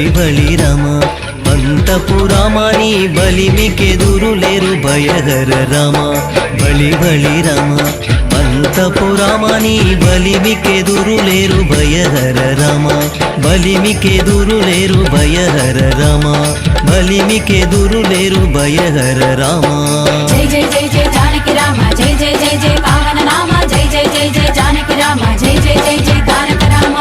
బలి బలి రామ అంతపురామాని బలిమికెదురు లేరు భయహర రామ బలి బలి రామ అంతపురామాని బలిమికెదురు లేరు భయహర రామ బలిమికెదురు లేరు భయహర రామ బలిమికెదురు లేరు భయహర రామ జై జై జై జై జానకి రామ జై జై జై జై పావన నామ జై జై జై జై జానకి రామ జై జై జై జై తారక రామ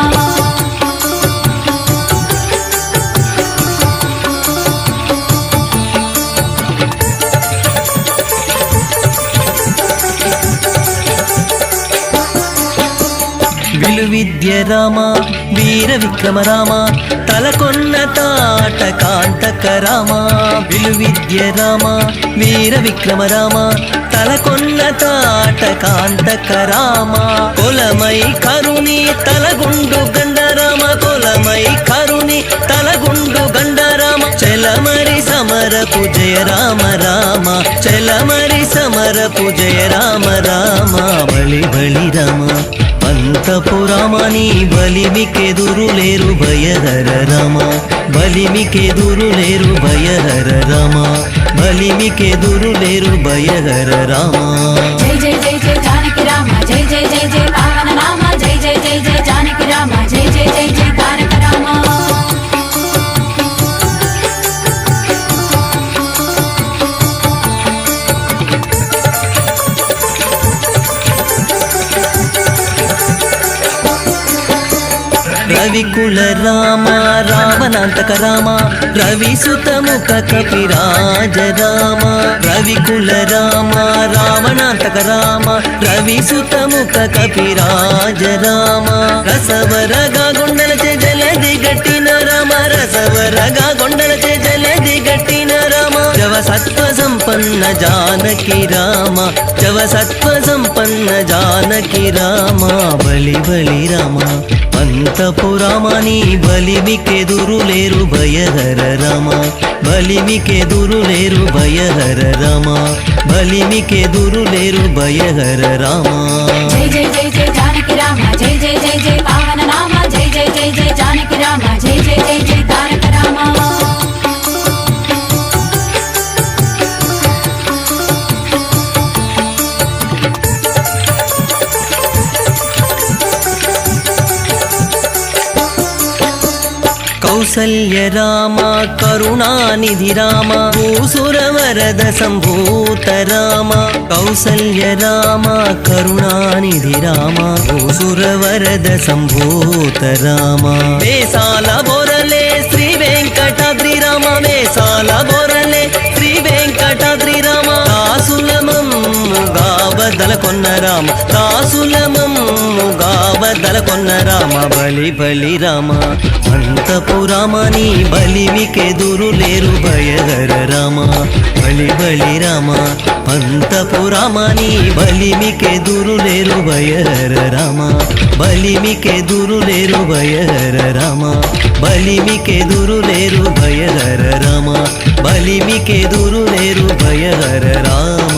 విలువిద్య రామ వీర విక్రమ రామ తలకొన్న తాట కాంతక రామ విలువిద్య రామ వీర విక్రమ రామ తలకొన్న తాట కాంతక రామ కొలమై కరుణి తలగుండు గండరామ కొలమై కరుణి తలగుండు గండరామ చలమరి సమరపు జయ రామ రామ చలమరి సమరపు జయ రామ రామ బలి బలి రామ అంతపురామాని బలిమికెదురు లేరు భయహర రామ బలిమికెదురు లేరు భయహర రామ బలిమికెదురు లేరు భయహర రామ జై జై జై జై జానకి రామ జై జై జై జై పావన నామ జై జై జై జై జానకి రామ జై జై జై జై తారక రామ రవికుల రామ రావణాంతక రామ రవిసుతముఖ కపిరాజ రామ రవికుల రామ రావణాంతక రామ రవిసుతముఖ కపిరాజ రామ రసవరగా గుండెలచే జలది గట్టిన రామ రసవరగా గుండెలచే జలది గట్టిన రామ జవ సత్వ సంపన్న జానకి రామ జవ సత్వ సంపన్న జానకి రామ బలి బలి రామ అంతపురామాని బలిమికెదురు లేరు భయహర రామ బలిమికెదురు లేరు భయహర రామ బలిమికెదురు లేరు భయహర రామ జై జై జై జై జానకి రామ జై జై జై జై పావన నామ జై జై జై జై జానకి రామ జై జై జై జై తారక రామ కౌసల్య రామ కరుణానిధి రామ భూసురవరద సంభూత రామ కౌసల్య రామ కరుణానిధి రామ భూసురవరద సంభూత రామ వేసాల బొరలే శ్రీ వెంకటాద్రి రామ వేసాల బొరలే శ్రీ వెంకటాద్రి రామ దాసులమమ్ముగా బదల కొన్న రామ దాసులమమ్ముగా బదల కొన్న రామ బలి బలి రామ అంతపురామాని బలిమికెదురు లేరు భయహర రామ బలి బలి రామ అంతపురామాని బలిమికెదురు లేరు భయహర రామ బలిమికెదురు లేరు భయహర రామ బలిమికెదురు లేరు భయహర రామ బలిమికెదురు లేరు భయహర రామ